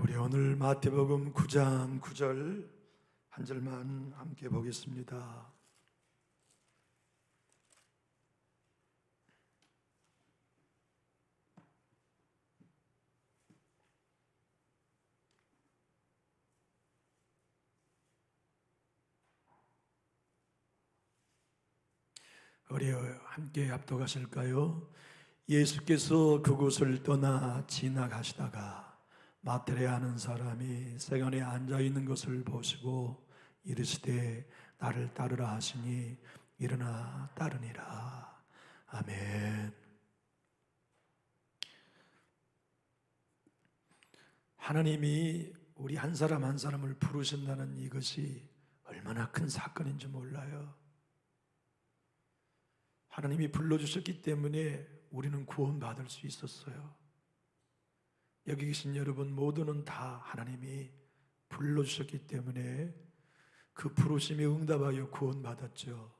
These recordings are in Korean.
우리 오늘 마태복음 9장 9절 한 절만 함께 보겠습니다. 우리 함께 합독하실까요? 예수께서 그곳을 떠나 지나가시다가 마태레 하는 사람이 세간에 앉아 있는 것을 보시고 이르시되 나를 따르라 하시니 일어나 따르니라. 아멘. 하나님이 우리 한 사람 한 사람을 부르신다는 이것이 얼마나 큰 사건인지 몰라요. 하나님이 불러주셨기 때문에 우리는 구원받을 수 있었어요. 여기 계신 여러분 모두는 다 하나님이 불러주셨기 때문에 그 부르심에 응답하여 구원받았죠.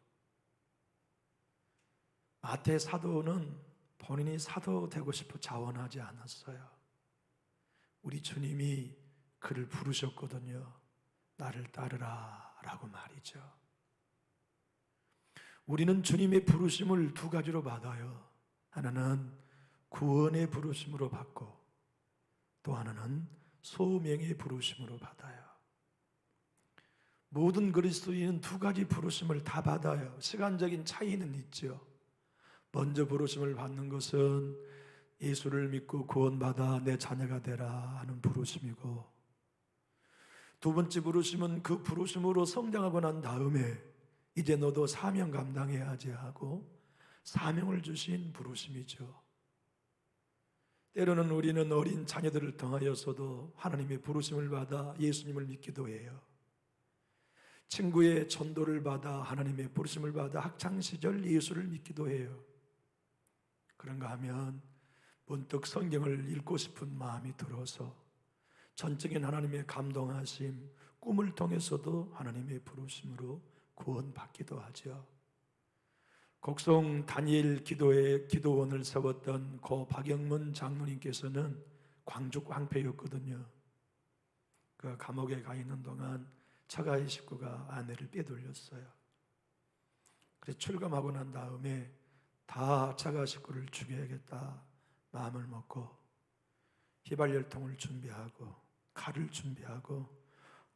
마태 사도는 본인이 사도 되고 싶어 자원하지 않았어요. 우리 주님이 그를 부르셨거든요. 나를 따르라 라고 말이죠. 우리는 주님의 부르심을 두 가지로 받아요. 하나는 구원의 부르심으로 받고 또 하나는 소명의 부르심으로 받아요. 모든 그리스도인은 두 가지 부르심을 다 받아요. 시간적인 차이는 있죠. 먼저 부르심을 받는 것은 예수를 믿고 구원받아 내 자녀가 되라 하는 부르심이고, 두 번째 부르심은 그 부르심으로 성장하고 난 다음에 이제 너도 사명 감당해야지 하고 사명을 주신 부르심이죠. 때로는 우리는 어린 자녀들을 통하여서도 하나님의 부르심을 받아 예수님을 믿기도 해요. 친구의 전도를 받아 하나님의 부르심을 받아 학창시절 예수를 믿기도 해요. 그런가 하면 문득 성경을 읽고 싶은 마음이 들어서 전적인 하나님의 감동하심, 꿈을 통해서도 하나님의 부르심으로 구원받기도 하죠. 곡성 다니엘 기도의 기도원을 세웠던 고 박영문 장로님께서는 광주 광패였거든요. 그 감옥에 가 있는 동안 처가의 식구가 아내를 빼돌렸어요. 그래서 출감하고 난 다음에 다 처가 식구를 죽여야겠다 마음을 먹고 휘발열통을 준비하고 칼을 준비하고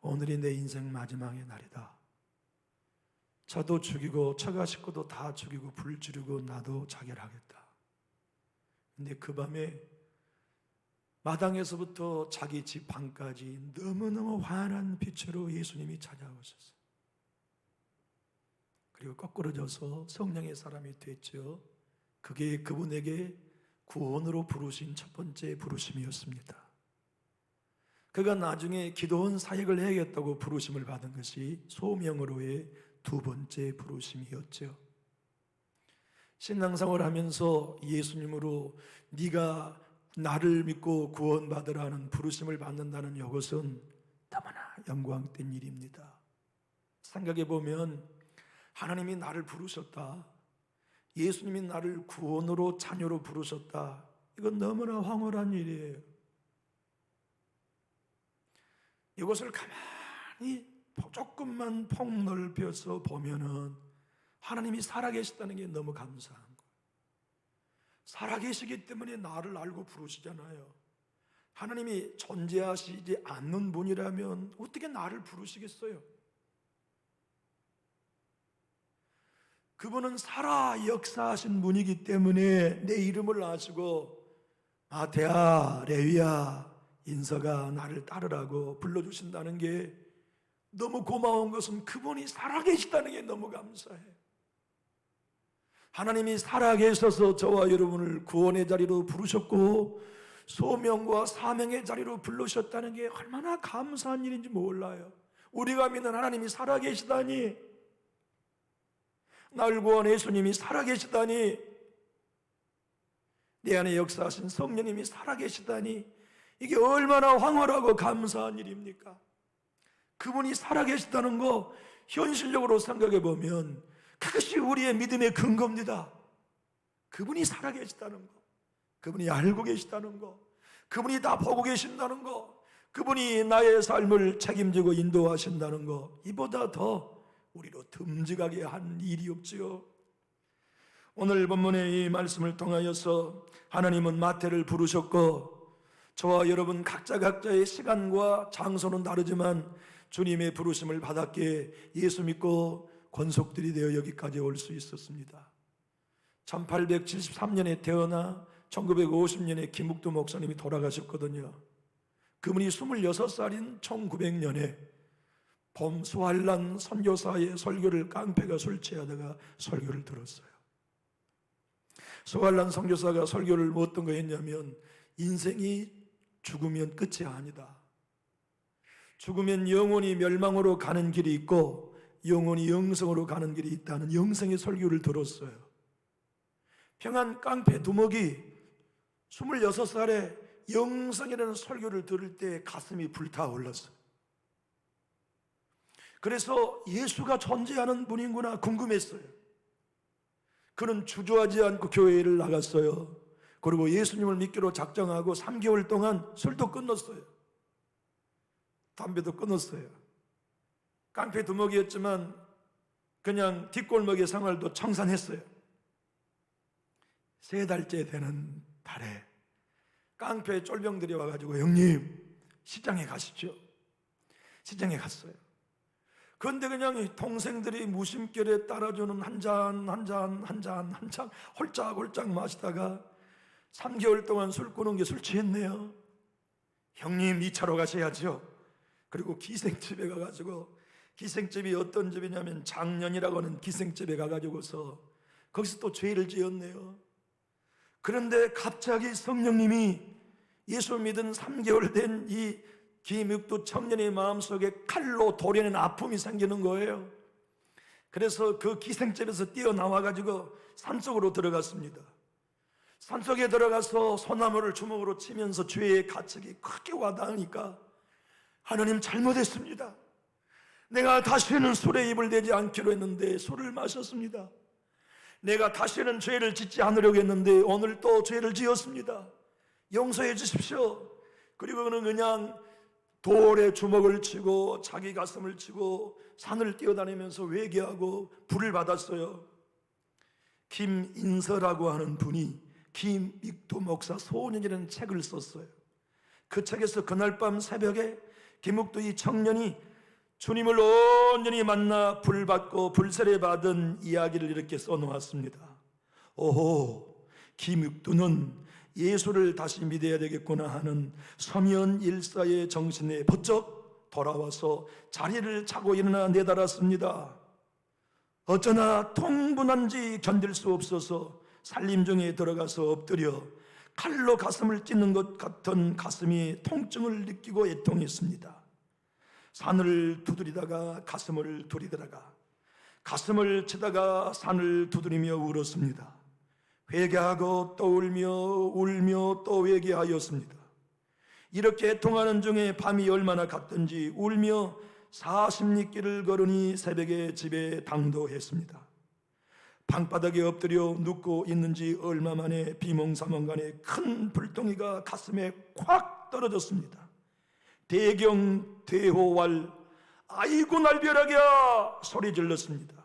오늘이 내 인생 마지막의 날이다. 저도 죽이고 처가 식구도 다 죽이고 불 지르고 나도 자결하겠다. 근데 그 밤에 마당에서부터 자기 집 방까지 너무너무 환한 빛으로 예수님이 찾아오셨어요. 그리고 거꾸로져서 성령의 사람이 됐죠. 그게 그분에게 구원으로 부르신 첫 번째 부르심이었습니다. 그가 나중에 기도원 사역을 해야겠다고 부르심을 받은 것이 소명으로의 두 번째 부르심이었죠. 신앙생활을 하면서 예수님으로 네가 나를 믿고 구원받으라는 부르심을 받는다는 이것은 너무나 영광된 일입니다. 생각해 보면 하나님이 나를 부르셨다, 예수님이 나를 구원으로 자녀로 부르셨다, 이건 너무나 황홀한 일이에요. 이것을 가만히 조금만 폭넓혀서 보면은 하나님이 살아계시다는 게 너무 감사한 거예요. 살아계시기 때문에 나를 알고 부르시잖아요. 하나님이 존재하시지 않는 분이라면 어떻게 나를 부르시겠어요? 그분은 살아 역사하신 분이기 때문에 내 이름을 아시고 마태야, 레위야, 인서가 나를 따르라고 불러주신다는 게 너무 고마운 것은 그분이 살아계시다는 게 너무 감사해요. 하나님이 살아계셔서 저와 여러분을 구원의 자리로 부르셨고 소명과 사명의 자리로 불러주셨다는 게 얼마나 감사한 일인지 몰라요. 우리가 믿는 하나님이 살아계시다니, 날 구원 예수님이 살아계시다니, 내 안에 역사하신 성령님이 살아계시다니, 이게 얼마나 황홀하고 감사한 일입니까? 그분이 살아계시다는 거 현실적으로 생각해 보면 그것이 우리의 믿음의 근거입니다. 그분이 살아계시다는 거, 그분이 알고 계시다는 거, 그분이 다 보고 계신다는 거, 그분이 나의 삶을 책임지고 인도하신다는 것, 이보다 더 우리로 듬직하게 한 일이 없지요. 오늘 본문의 이 말씀을 통하여서 하나님은 마태를 부르셨고, 저와 여러분 각자의 시간과 장소는 다르지만 주님의 부르심을 받았기에 예수 믿고 권속들이 되어 여기까지 올 수 있었습니다. 1873년에 태어나 1950년에 김묵도 목사님이 돌아가셨거든요. 그분이 26살인 1900년에 봄 수환란 선교사의 설교를 깡패가 술 취하다가 설교를 들었어요. 수환란 선교사가 설교를 어떤 거 했냐면, 인생이 죽으면 끝이 아니다. 죽으면 영혼이 멸망으로 가는 길이 있고 영혼이 영성으로 가는 길이 있다는 영성의 설교를 들었어요. 평안 깡패 두목이 26살에 영성이라는 설교를 들을 때 가슴이 불타올랐어요. 그래서 예수가 존재하는 분인구나 궁금했어요. 그는 주저하지 않고 교회를 나갔어요. 그리고 예수님을 믿기로 작정하고 3개월 동안 술도 끊었어요. 담배도 끊었어요. 깡패 두목이었지만 그냥 뒷골목의 생활도 청산했어요. 3달째 되는 달에 깡패 쫄병들이 와가지고, 형님 시장에 가십시오. 시장에 갔어요. 그런데 그냥 동생들이 무심결에 따라주는 한 잔 홀짝홀짝 마시다가 3개월 동안 술 끊은 게 술 취했네요. 형님 2차로 가셔야죠. 그리고 기생집에 가가지고, 기생집이 어떤 집이냐면 장년이라고 하는 기생집에 가가지고서 거기서 또 죄를 지었네요. 그런데 갑자기 성령님이 예수 믿은 3개월 된 이 김육도 청년의 마음속에 칼로 도려낸 아픔이 생기는 거예요. 그래서 그 기생집에서 뛰어나와가지고 산속으로 들어갔습니다. 산속에 들어가서 소나무를 주먹으로 치면서 죄의 가책이 크게 와닿으니까, 하나님 잘못했습니다. 내가 다시는 술에 입을 대지 않기로 했는데 술을 마셨습니다. 내가 다시는 죄를 짓지 않으려고 했는데 오늘 또 죄를 지었습니다. 용서해 주십시오. 그리고 그는 그냥 돌에 주먹을 치고 자기 가슴을 치고 산을 뛰어다니면서 회개하고 불을 받았어요. 김인서라고 하는 분이 김익도 목사 소년이라는 책을 썼어요. 그 책에서 그날 밤 새벽에 김묵도 이 청년이 주님을 온전히 만나 불 받고 불세례 받은 이야기를 이렇게 써놓았습니다. 오호, 김육두는 예수를 다시 믿어야 되겠구나 하는 서면일사의 정신에 번쩍 돌아와서 자리를 차고 일어나 내달았습니다. 어쩌나 통분한지 견딜 수 없어서 살림정에 들어가서 엎드려 칼로 가슴을 찢는 것 같은 가슴이 통증을 느끼고 애통했습니다. 산을 두드리다가 가슴을 두리다가 가슴을 치다가 산을 두드리며 울었습니다. 회개하고 또 울며 또 회개하였습니다. 이렇게 애통하는 중에 밤이 얼마나 갔든지 울며 40리길을 걸으니 새벽에 집에 당도했습니다. 방바닥에 엎드려 눕고 있는지 얼마 만에 비몽사몽간에 큰 불덩이가 가슴에 콱 떨어졌습니다. 대경대호왈 아이고 날벼락이야 소리 질렀습니다.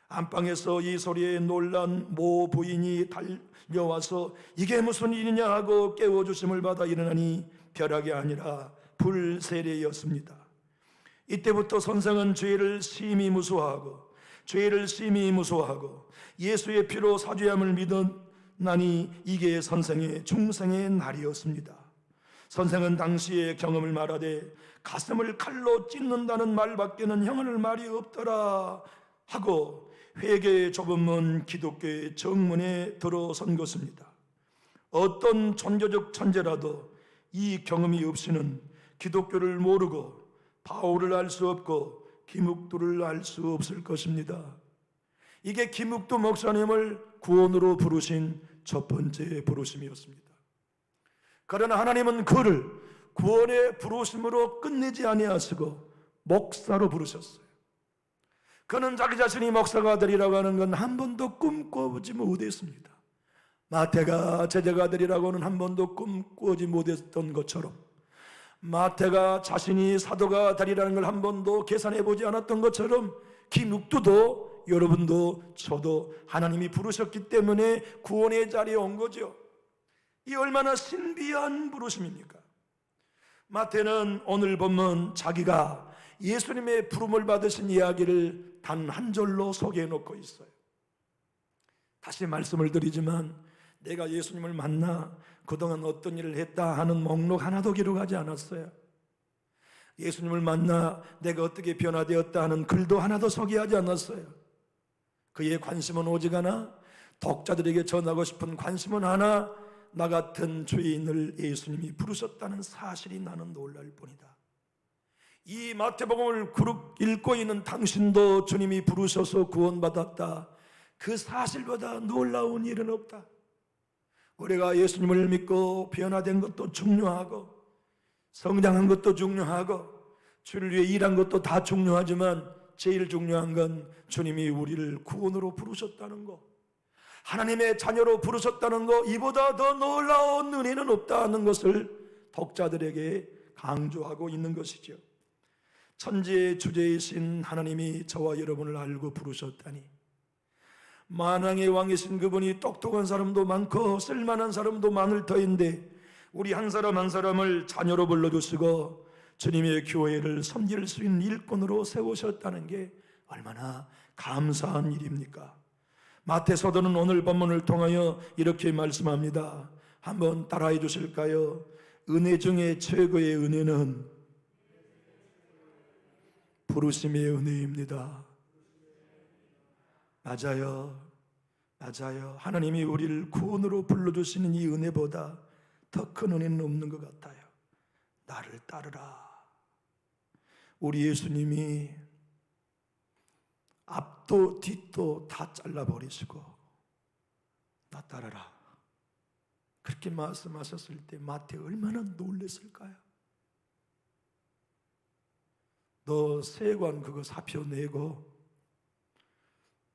안방에서 이 소리에 놀란 모 부인이 달려와서 이게 무슨 일이냐 하고 깨워주심을 받아 일어나니 벼락이 아니라 불세례였습니다. 이때부터 선생은 죄를 심히 무서워하고 예수의 피로 사죄함을 믿었나니 이게 선생의 중생의 날이었습니다. 선생은 당시의 경험을 말하되 가슴을 칼로 찢는다는 말밖에는 형언할 말이 없더라 하고 회개의 좁은 문 기독교의 정문에 들어선 것입니다. 어떤 종교적 천재라도 이 경험이 없이는 기독교를 모르고 바울을 알 수 없고 김묵도를 알 수 없을 것입니다. 이게 김묵도 목사님을 구원으로 부르신 첫 번째 부르심이었습니다. 그러나 하나님은 그를 구원의 부르심으로 끝내지 아니하시고 목사로 부르셨어요. 그는 자기 자신이 목사가 되리라고 하는 건 한 번도 꿈꿔보지 못했습니다. 마태가 제자가 되리라고는 한 번도 꿈꾸지 못했던 것처럼 마태가 자신이 사도가 되리라는 걸 한 번도 계산해 보지 않았던 것처럼 김육두도 여러분도 저도 하나님이 부르셨기 때문에 구원의 자리에 온 거죠. 이 얼마나 신비한 부르심입니까? 마태는 오늘 보면 자기가 예수님의 부름을 받으신 이야기를 단 한 절로 소개해 놓고 있어요. 다시 말씀을 드리지만 내가 예수님을 만나 그동안 어떤 일을 했다 하는 목록 하나도 기록하지 않았어요. 예수님을 만나 내가 어떻게 변화되었다 하는 글도 하나도 소개하지 않았어요. 그의 관심은 오직 하나, 독자들에게 전하고 싶은 관심은 하나, 나 같은 죄인을 예수님이 부르셨다는 사실이 나는 놀랄 뿐이다. 이 마태복음을 읽고 있는 당신도 주님이 부르셔서 구원받았다, 그 사실보다 놀라운 일은 없다. 우리가 예수님을 믿고 변화된 것도 중요하고 성장한 것도 중요하고 주를 위해 일한 것도 다 중요하지만 제일 중요한 건 주님이 우리를 구원으로 부르셨다는 것, 하나님의 자녀로 부르셨다는 것, 이보다 더 놀라운 은혜는 없다는 것을 독자들에게 강조하고 있는 것이죠. 천지의 주제이신 하나님이 저와 여러분을 알고 부르셨다니, 만왕의 왕이신 그분이 똑똑한 사람도 많고 쓸만한 사람도 많을 터인데 우리 한 사람 한 사람을 자녀로 불러주시고 주님의 교회를 섬길 수 있는 일꾼으로 세우셨다는 게 얼마나 감사한 일입니까? 마태서도는 오늘 본문을 통하여 이렇게 말씀합니다. 한번 따라해 주실까요? 은혜 중에 최고의 은혜는 부르심의 은혜입니다. 맞아요. 하나님이 우리를 구원으로 불러주시는 이 은혜보다 더 큰 은혜는 없는 것 같아요. 나를 따르라. 우리 예수님이 앞도 뒷도 다 잘라버리시고 나 따르라 그렇게 말씀하셨을 때 마태 얼마나 놀랐을까요? 너 세관 그거 사표 내고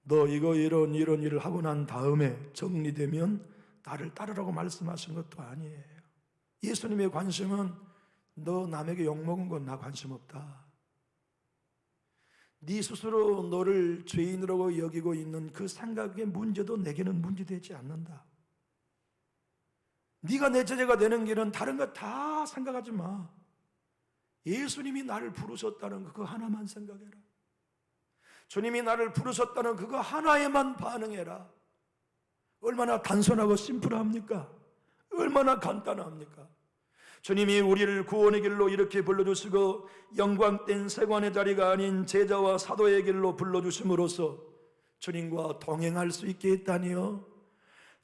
너 이거 이런 일을 하고 난 다음에 정리되면 나를 따르라고 말씀하신 것도 아니에요. 예수님의 관심은 너 남에게 욕먹은 건 나 관심 없다. 네 스스로 너를 죄인으로 여기고 있는 그 생각의 문제도 내게는 문제되지 않는다. 네가 내 제자가 되는 길은 다른 거 다 생각하지 마. 예수님이 나를 부르셨다는 그거 하나만 생각해라. 주님이 나를 부르셨다는 그거 하나에만 반응해라. 얼마나 단순하고 심플합니까? 얼마나 간단합니까? 주님이 우리를 구원의 길로 이렇게 불러주시고 영광된 세관의 자리가 아닌 제자와 사도의 길로 불러주심으로써 주님과 동행할 수 있게 했다니요.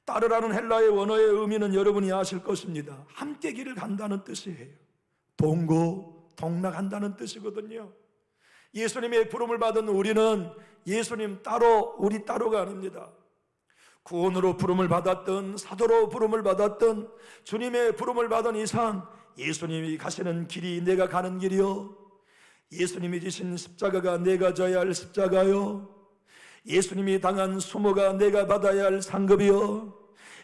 따르라는 헬라의 원어의 의미는 여러분이 아실 것입니다. 함께 길을 간다는 뜻이에요. 동락한다는 뜻이거든요. 예수님의 부름을 받은 우리는 예수님 따로, 우리 따로가 아닙니다. 구원으로 부름을 받았던, 사도로 부름을 받았던, 주님의 부름을 받은 이상 예수님이 가시는 길이 내가 가는 길이요, 예수님이 지신 십자가가 내가 져야 할 십자가요, 예수님이 당한 수모가 내가 받아야 할 상급이요,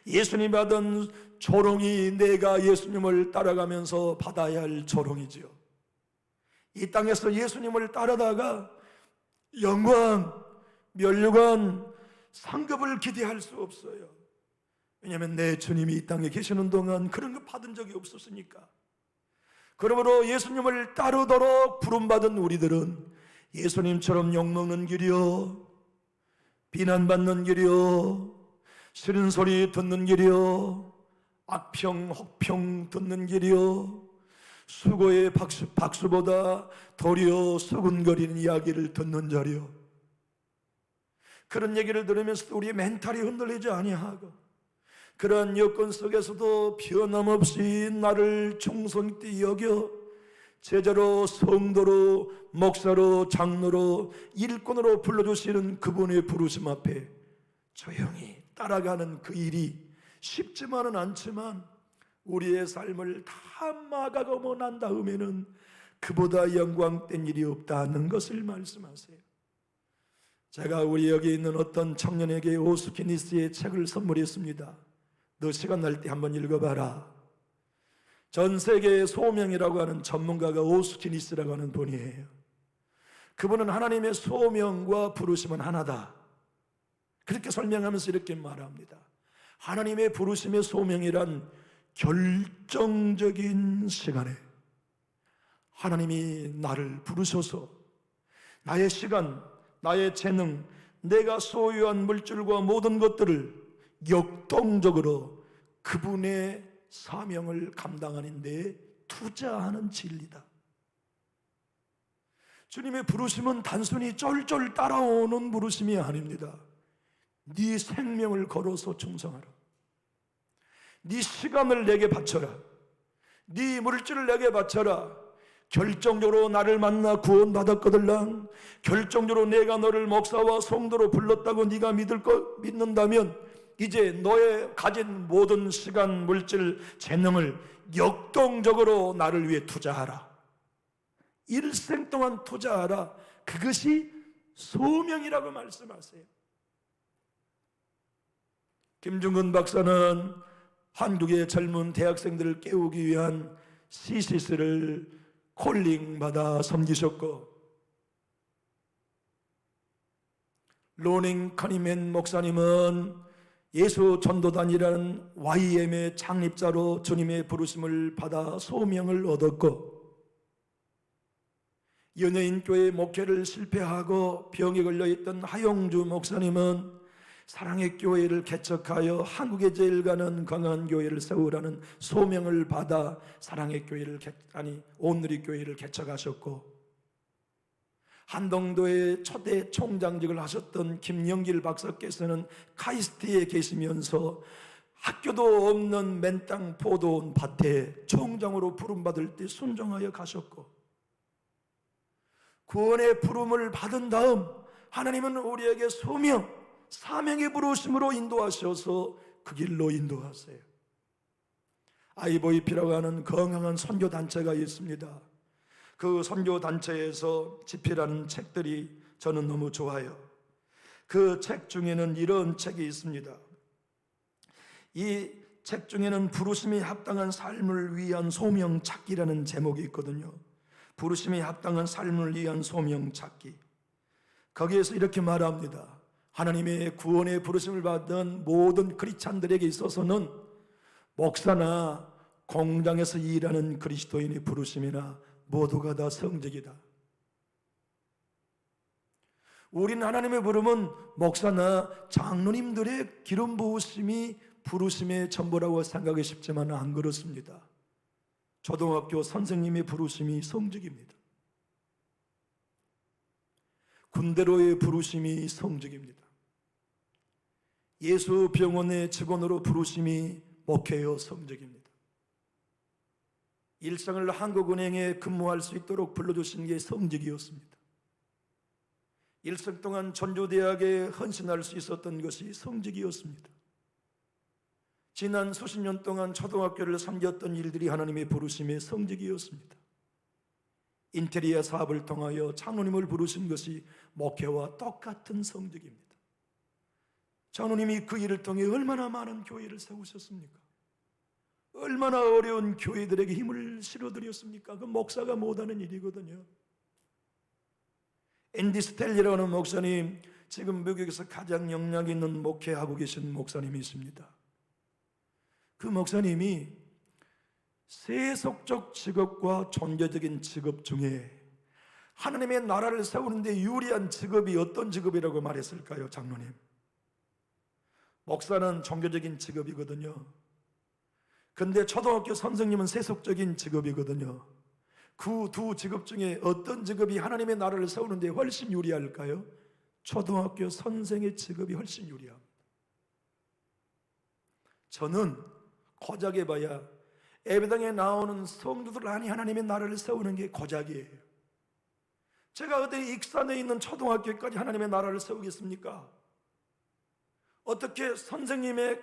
예수님 받은 조롱이 내가 예수님을 따라가면서 받아야 할 조롱이지요. 이 땅에서 예수님을 따르다가 영광, 면류관, 상급을 기대할 수 없어요. 왜냐하면 내 주님이 이 땅에 계시는 동안 그런 거 받은 적이 없었으니까. 그러므로 예수님을 따르도록 부름받은 우리들은 예수님처럼 욕먹는 길이요, 비난받는 길이요, 싫은 소리 듣는 길이요, 악평, 혹평 듣는 길이요, 수고의 박수보다 도리어 수근거리는 이야기를 듣는 자리요. 그런 얘기를 들으면서도 우리의 멘탈이 흔들리지 아니하고 그러한 여건 속에서도 변함없이 나를 충성히 여겨 제자로, 성도로, 목사로, 장로로, 일꾼으로 불러주시는 그분의 부르심 앞에 조용히 따라가는 그 일이 쉽지만은 않지만 우리의 삶을 다 막아가고 난 다음에는 그보다 영광된 일이 없다는 것을 말씀하세요. 제가 우리 여기 있는 어떤 청년에게 오스키니스의 책을 선물했습니다. 너 시간 날 때 한번 읽어봐라. 전 세계의 소명이라고 하는 전문가가 오스티니스라고 하는 분이에요. 그분은 하나님의 소명과 부르심은 하나다, 그렇게 설명하면서 이렇게 말합니다. 하나님의 부르심의 소명이란 결정적인 시간에 하나님이 나를 부르셔서 나의 시간, 나의 재능, 내가 소유한 물질과 모든 것들을 역동적으로 그분의 사명을 감당하는 데 투자하는 진리다. 주님의 부르심은 단순히 쫄쫄 따라오는 부르심이 아닙니다. 네 생명을 걸어서 충성하라. 네 시간을 내게 바쳐라. 네 물질을 내게 바쳐라. 결정적으로 나를 만나 구원받았거들랑, 결정적으로 내가 너를 목사와 성도로 불렀다고 네가 믿는다면 이제 너의 가진 모든 시간, 물질, 재능을 역동적으로 나를 위해 투자하라. 일생 동안 투자하라. 그것이 소명이라고 말씀하세요. 김중근 박사는 한국의 젊은 대학생들을 깨우기 위한 CCS를 콜링 받아 섬기셨고, 로닝 커니맨 목사님은 예수 전도단이라는 YM의 창립자로 주님의 부르심을 받아 소명을 얻었고, 연예인교회 목회를 실패하고 병에 걸려있던 하용주 목사님은 사랑의 교회를 개척하여 한국에 제일 가는 강한 교회를 세우라는 소명을 받아 사랑의 교회를 온누리 교회를 개척하셨고, 한동도의 초대 총장직을 하셨던 김영길 박사께서는 카이스트에 계시면서 학교도 없는 맨땅 포도원 밭에 총장으로 부름받을 때 순종하여 가셨고, 구원의 부름을 받은 다음 하나님은 우리에게 소명, 사명의 부르심으로 인도하셔서 그 길로 인도하세요. IVP라고 하는 건강한 선교단체가 있습니다. 그 선교단체에서 집필하는 책들이 저는 너무 좋아요. 그 책 중에는 이런 책이 있습니다. 이 책 중에는 부르심이 합당한 삶을 위한 소명 찾기라는 제목이 있거든요. 부르심이 합당한 삶을 위한 소명 찾기. 거기에서 이렇게 말합니다. 하나님의 구원의 부르심을 받은 모든 크리스찬들에게 있어서는 목사나 공장에서 일하는 그리스도인의 부르심이나 모두가 다 성직이다. 우린 하나님의 부름은 목사나 장로님들의 기름 부으심이 부르심의 전부라고 생각하기 쉽지만 안 그렇습니다. 초등학교 선생님의 부르심이 성직입니다. 군대로의 부르심이 성직입니다. 예수 병원의 직원으로 부르심이 목회요 성직입니다. 일생을 한국은행에 근무할 수 있도록 불러주신 게 성직이었습니다. 일생 동안 전주대학에 헌신할 수 있었던 것이 성직이었습니다. 지난 수십 년 동안 초등학교를 섬겼던 일들이 하나님의 부르심의 성직이었습니다. 인테리어 사업을 통하여 장로님을 부르신 것이 목회와 똑같은 성직입니다. 장로님이 그 일을 통해 얼마나 많은 교회를 세우셨습니까? 얼마나 어려운 교회들에게 힘을 실어드렸습니까? 그 목사가 못하는 일이거든요. 앤디 스텔리라고 하는 목사님, 지금 미국에서 가장 영향 있는 목회하고 계신 목사님이 있습니다. 그 목사님이 세속적 직업과 종교적인 직업 중에 하나님의 나라를 세우는데 유리한 직업이 어떤 직업이라고 말했을까요? 장로님, 목사는 종교적인 직업이거든요. 근데 초등학교 선생님은 세속적인 직업이거든요. 그 두 직업 중에 어떤 직업이 하나님의 나라를 세우는데 훨씬 유리할까요? 초등학교 선생의 직업이 훨씬 유리합니다. 저는 고작해 봐야 예배당에 나오는 성도들 안이 하나님의 나라를 세우는 게 고작이에요. 제가 어디 익산에 있는 초등학교까지 하나님의 나라를 세우겠습니까? 어떻게 선생님의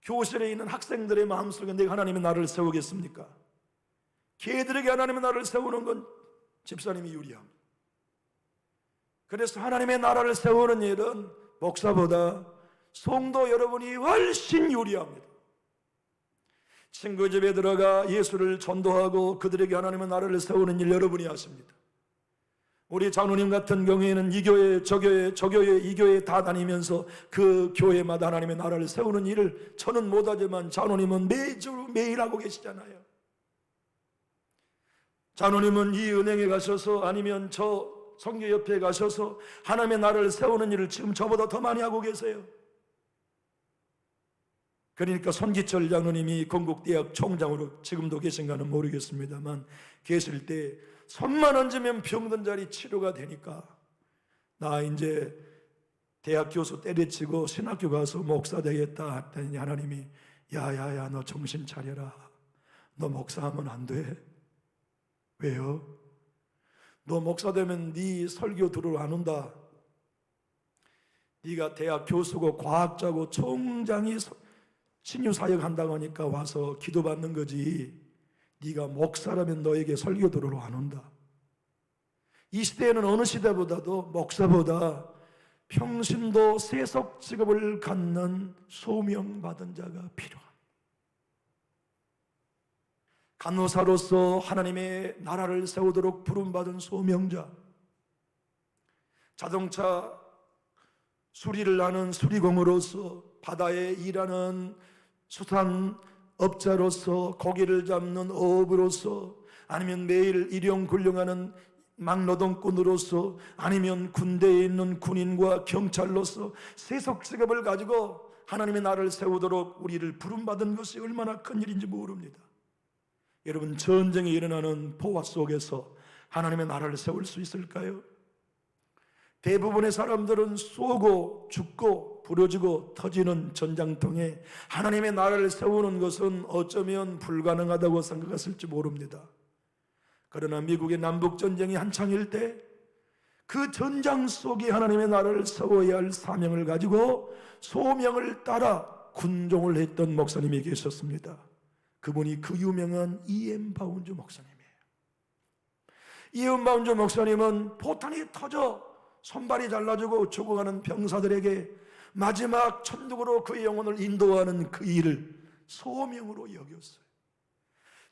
교실에 있는 학생들의 마음속에 내가 하나님의 나라를 세우겠습니까? 걔들에게 하나님의 나라를 세우는 건 집사님이 유리합니다. 그래서 하나님의 나라를 세우는 일은 목사보다 성도 여러분이 훨씬 유리합니다. 친구 집에 들어가 예수를 전도하고 그들에게 하나님의 나라를 세우는 일 여러분이 하십니다. 우리 장로님 같은 경우에는 이 교회 저 교회 저 교회 이 교회 다 다니면서 그 교회마다 하나님의 나라를 세우는 일을 저는 못하지만 장로님은 매일 하고 계시잖아요. 장로님은 이 은행에 가셔서 아니면 저 선교 옆에 가셔서 하나님의 나라를 세우는 일을 지금 저보다 더 많이 하고 계세요. 그러니까 손기철 장로님이 건국대학 총장으로 지금도 계신가는 모르겠습니다만 계실 때 손만 얹으면 병든 자리 치료가 되니까 나 이제 대학 교수 때려치고 신학교 가서 목사 되겠다 했더니 하나님이 야야야 너 정신 차려라. 너 목사하면 안 돼. 왜요? 너 목사 되면 네 설교 들으러 안 온다. 네가 대학 교수고 과학자고 총장이 신유사역 한다고 하니까 와서 기도받는 거지. 네가 목사라면 너에게 설교 들으러 안 온다. 이 시대에는 어느 시대보다도 목사보다 평신도 세속 직업을 갖는 소명받은 자가 필요합니다. 간호사로서 하나님의 나라를 세우도록 부름받은 소명자, 자동차 수리를 하는 수리공으로서 바다에 일하는 수산업자로서 고기를 잡는 어업으로서 아니면 매일 일용 군령하는 막노동꾼으로서 아니면 군대에 있는 군인과 경찰로서 세속 직업을 가지고 하나님의 나라를 세우도록 우리를 부름받은 것이 얼마나 큰 일인지 모릅니다. 여러분, 전쟁이 일어나는 포화 속에서 하나님의 나라를 세울 수 있을까요? 대부분의 사람들은 쏘고 죽고 부러지고 터지는 전장통에 하나님의 나라를 세우는 것은 어쩌면 불가능하다고 생각했을지 모릅니다. 그러나 미국의 남북전쟁이 한창일 때 그 전장 속에 하나님의 나라를 세워야 할 사명을 가지고 소명을 따라 군종을 했던 목사님이 계셨습니다. 그분이 그 유명한 E.M. 바운즈 목사님이에요. E.M. 바운즈 목사님은 포탄이 터져 손발이 잘라지고 죽어가는 병사들에게 마지막 천국으로 그의 영혼을 인도하는 그 일을 소명으로 여겼어요.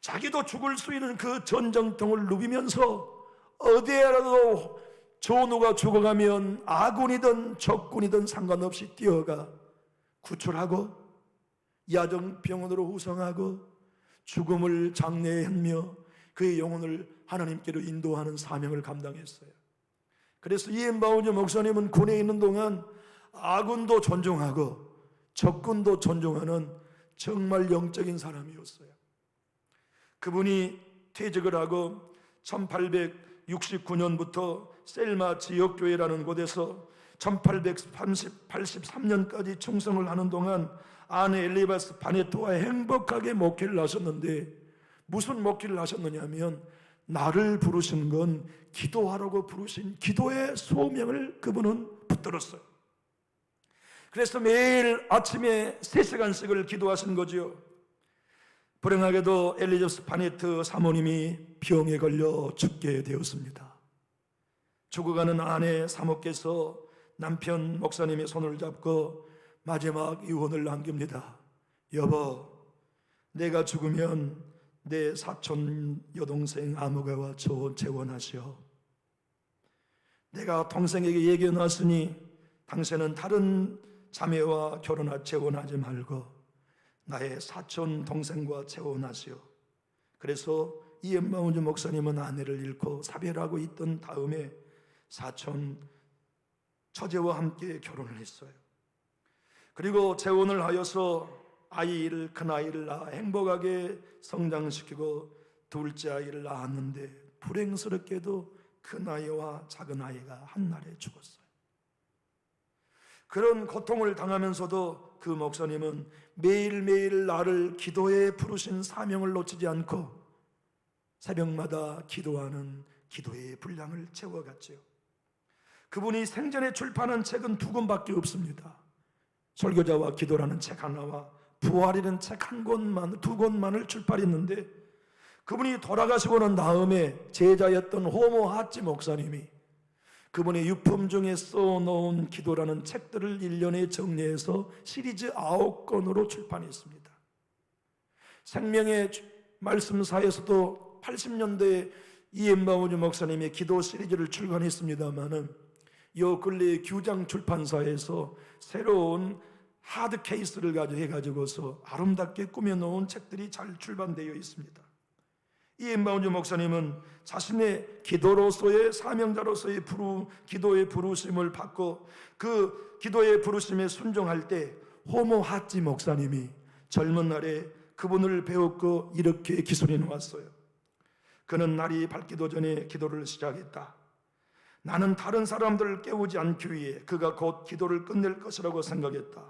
자기도 죽을 수 있는 그 전쟁통을 누비면서 어디에라도 전우가 죽어가면 아군이든 적군이든 상관없이 뛰어가 구출하고 야정병원으로 후송하고 죽음을 장례하며 그의 영혼을 하나님께로 인도하는 사명을 감당했어요. 그래서 E.M. 바운즈 목사님은 군에 있는 동안 아군도 존중하고 적군도 존중하는 정말 영적인 사람이었어요. 그분이 퇴직을 하고 1869년부터 셀마 지역교회라는 곳에서 1883년까지 충성을 하는 동안 아내 엘리바스 바네트와 행복하게 목회를 하셨는데, 무슨 목회를 하셨느냐면 나를 부르신 건 기도하라고 부르신 기도의 소명을 그분은 붙들었어요. 그래서 매일 아침에 3시간씩을 기도하신 거죠. 불행하게도 엘리자베스 바네트 사모님이 병에 걸려 죽게 되었습니다. 죽어가는 아내 사모께서 남편 목사님의 손을 잡고 마지막 유언을 남깁니다. 여보, 내가 죽으면 내 사촌 여동생 아무개와 재혼하시오. 내가 동생에게 얘기해 놨으니 당신은 다른 자매와 재혼하지 말고 나의 사촌 동생과 재혼하시오. 그래서 E.M. 바운즈 목사님은 아내를 잃고 사별하고 있던 다음에 사촌 처제와 함께 결혼을 했어요. 그리고 재혼을 하여서 큰 아이를 낳아 행복하게 성장시키고 둘째 아이를 낳았는데 불행스럽게도 큰 아이와 작은 아이가 한날에 죽었어요. 그런 고통을 당하면서도 그 목사님은 매일매일 나를 기도에 부르신 사명을 놓치지 않고 새벽마다 기도하는 기도의 분량을 채워갔죠. 그분이 생전에 출판한 책은 2권밖에 없습니다. 설교자와 기도라는 책 하나와 부활이라는 책 2권만을 출판했는데, 그분이 돌아가시고 난 다음에 제자였던 호모 하치 목사님이 그분의 유품 중에 써놓은 기도라는 책들을 1년에 정리해서 시리즈 9권으로 출판했습니다. 생명의 말씀사에서도 80년대에 이엠바우즈 목사님의 기도 시리즈를 출간했습니다마는 요 근래 규장 출판사에서 새로운 하드 케이스를 해가지고서 아름답게 꾸며놓은 책들이 잘 출판되어 있습니다. 이엠바우즈 목사님은 자신의 기도로서의 사명자로서의 기도의 부르심을 받고 그 기도의 부르심에 순종할 때 호모 하찌 목사님이 젊은 날에 그분을 배웠고 이렇게 기술해 놓았어요. 그는 날이 밝기도 전에 기도를 시작했다. 나는 다른 사람들을 깨우지 않기 위해 그가 곧 기도를 끝낼 것이라고 생각했다.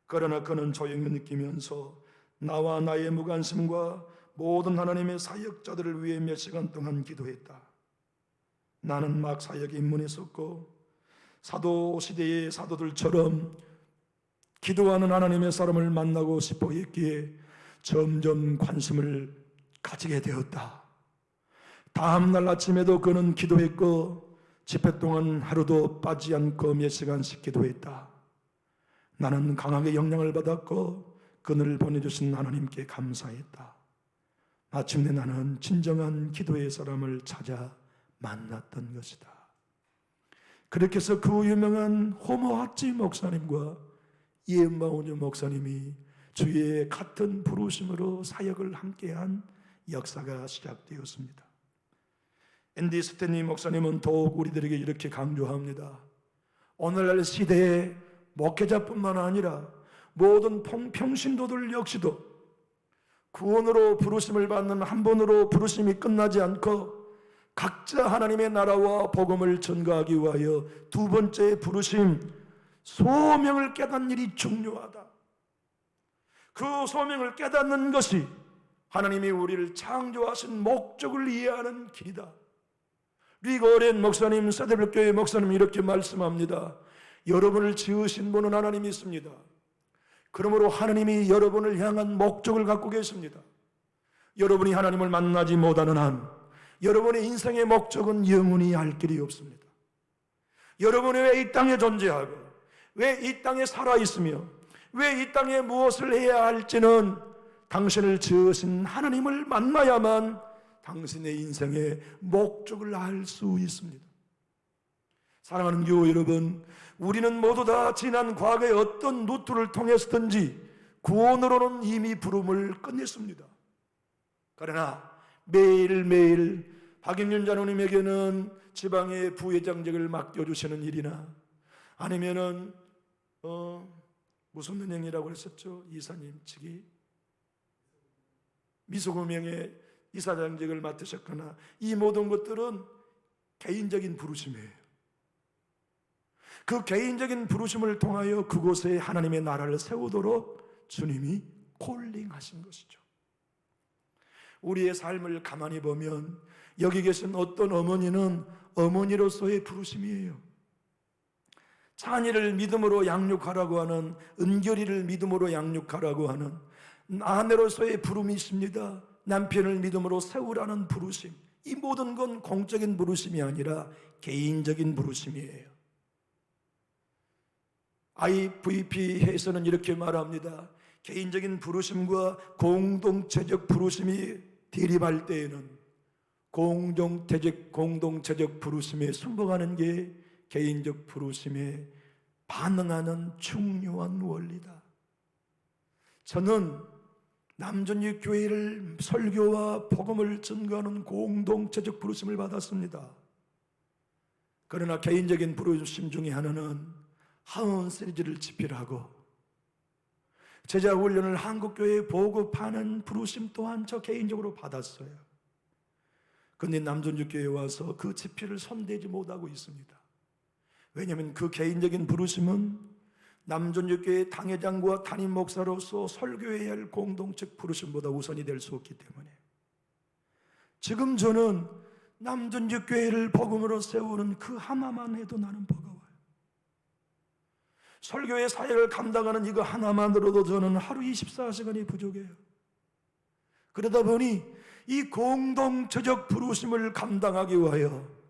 그러나 그는 조용히 느끼면서 나와 나의 무관심과 모든 하나님의 사역자들을 위해 몇 시간 동안 기도했다. 나는 막 사역에 입문했었고 사도 시대의 사도들처럼 기도하는 하나님의 사람을 만나고 싶어 했기에 점점 관심을 가지게 되었다. 다음날 아침에도 그는 기도했고 집회 동안 하루도 빠지지 않고 몇 시간씩 기도했다. 나는 강하게 영향을 받았고 그를 보내주신 하나님께 감사했다. 마침내 나는 진정한 기도의 사람을 찾아 만났던 것이다. 그렇게 해서 그 유명한 호모 하찌 목사님과 이엠바우즈 목사님이 주의 같은 부르심으로 사역을 함께한 역사가 시작되었습니다. 앤디 스탠리 목사님은 더욱 우리들에게 이렇게 강조합니다. 오늘날 시대에 목회자뿐만 아니라 모든 평신도들 역시도 구원으로 부르심을 받는 한 번으로 부르심이 끝나지 않고 각자 하나님의 나라와 복음을 전가하기 위하여 두 번째 부르심, 소명을 깨닫는 일이 중요하다. 그 소명을 깨닫는 것이 하나님이 우리를 창조하신 목적을 이해하는 길이다. 리거렌 목사님, 세대별교회 목사님 이렇게 말씀합니다. 여러분을 지으신 분은 하나님이 있습니다. 그러므로 하나님이 여러분을 향한 목적을 갖고 계십니다. 여러분이 하나님을 만나지 못하는 한 여러분의 인생의 목적은 영원히 알 길이 없습니다. 여러분이 왜 이 땅에 존재하고 왜 이 땅에 살아있으며 왜 이 땅에 무엇을 해야 할지는 당신을 지으신 하나님을 만나야만 당신의 인생의 목적을 알 수 있습니다. 사랑하는 교우 여러분, 우리는 모두 다 지난 과거의 어떤 루트를 통해서든지 구원으로는 이미 부름을 끝냈습니다. 그러나 매일매일 박영윤 장로님에게는 지방의 부회장직을 맡겨주시는 일이나 아니면은 무슨 은행이라고 그랬었죠? 이사님 측이 미소금융의 이사장직을 맡으셨거나 이 모든 것들은 개인적인 부르심이에요. 그 개인적인 부르심을 통하여 그곳에 하나님의 나라를 세우도록 주님이 콜링하신 것이죠. 우리의 삶을 가만히 보면 여기 계신 어떤 어머니는 어머니로서의 부르심이에요. 찬이를 믿음으로 양육하라고 하는, 은결이를 믿음으로 양육하라고 하는 아내로서의 부름이 있습니다. 남편을 믿음으로 세우라는 부르심. 이 모든 건 공적인 부르심이 아니라 개인적인 부르심이에요. IVP에서는 이렇게 말합니다. 개인적인 부르심과 공동체적 부르심이 대립할 때에는 공동체적 부르심에 순복하는 게 개인적 부르심에 반응하는 중요한 원리다. 저는 남전육 교회를 설교와 복음을 전가하는 공동체적 부르심을 받았습니다. 그러나 개인적인 부르심 중에 하나는 하원 시리즈를 집필하고 제자 훈련을 한국교회에 보급하는 부르심 또한 저 개인적으로 받았어요. 그런데 남전육교회에 와서 그 집필을 손대지 못하고 있습니다. 왜냐하면 그 개인적인 부르심은 남전육교회 당회장과 담임 목사로서 설교해야 할 공동체 부르심보다 우선이 될 수 없기 때문에 지금 저는 남전육교회를 복음으로 세우는 그 하나만 해도 나는 버거워요. 설교의 사역을 감당하는 이거 하나만으로도 저는 하루 24시간이 부족해요. 그러다 보니 이 공동체적 부르심을 감당하기 위하여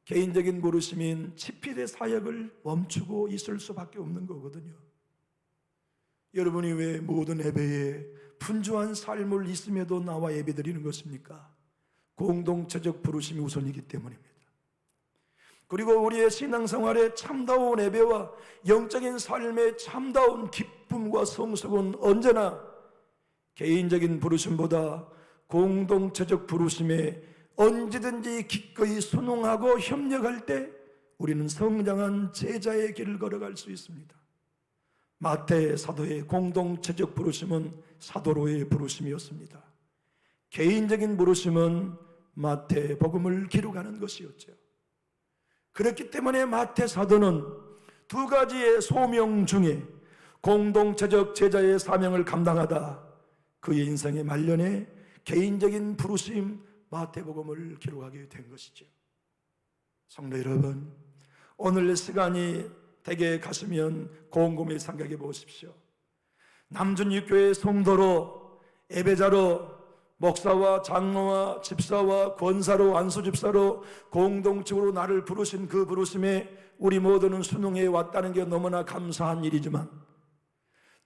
개인적인 부르심인 집필의 사역을 멈추고 있을 수밖에 없는 거거든요. 여러분이 왜 모든 예배에 분주한 삶을 있음에도 나와 예배드리는 것입니까? 공동체적 부르심이 우선이기 때문입니다. 그리고 우리의 신앙생활의 참다운 예배와 영적인 삶의 참다운 기쁨과 성숙은 언제나 개인적인 부르심보다 공동체적 부르심에 언제든지 기꺼이 순응하고 협력할 때 우리는 성장한 제자의 길을 걸어갈 수 있습니다. 마태 사도의 공동체적 부르심은 사도로의 부르심이었습니다. 개인적인 부르심은 마태 복음을 기록하는 것이었죠. 그렇기 때문에 마태 사도는 두 가지의 소명 중에 공동체적 제자의 사명을 감당하다 그의 인생의 말년에 개인적인 부르심 마태복음을 기록하게 된 것이죠. 성도 여러분, 오늘 시간이 댁에 가시면 곰곰이 생각해 보십시오. 남준육교회 성도로 예배자로 목사와 장로와 집사와 권사로 안수집사로 공동적으로 나를 부르신 그 부르심에 우리 모두는 순응해 왔다는 게 너무나 감사한 일이지만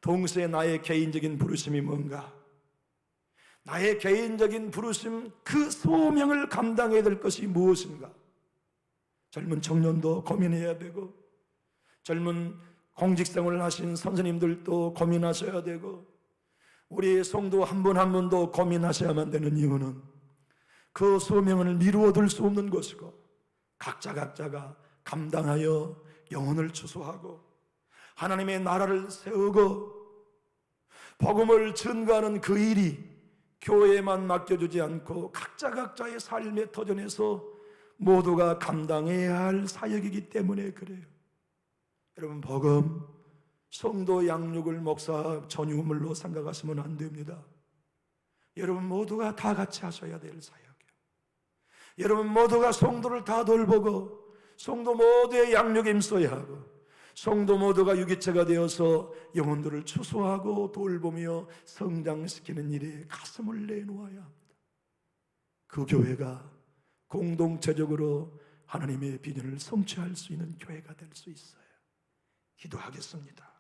동시에 나의 개인적인 부르심이 뭔가? 나의 개인적인 부르심 그 소명을 감당해야 될 것이 무엇인가? 젊은 청년도 고민해야 되고 젊은 공직생활을 하신 선생님들도 고민하셔야 되고 우리 성도 한 분 한 분도 고민하셔야만 되는 이유는 그 소명을 미루어둘 수 없는 것이고 각자가 감당하여 영혼을 추수하고 하나님의 나라를 세우고 복음을 전가하는 그 일이 교회에만 맡겨주지 않고 각자의 삶의 터전에서 모두가 감당해야 할 사역이기 때문에 그래요. 여러분, 복음 성도 양육을 목사 전유물로 생각하시면 안 됩니다. 여러분 모두가 다 같이 하셔야 될 사역이에요. 여러분 모두가 성도를 다 돌보고 성도 모두의 양육에 힘써야 하고 성도 모두가 유기체가 되어서 영혼들을 추수하고 돌보며 성장시키는 일에 가슴을 내놓아야 합니다. 그 교회가 공동체적으로 하나님의 비전을 성취할 수 있는 교회가 될 수 있어요. 기도하겠습니다.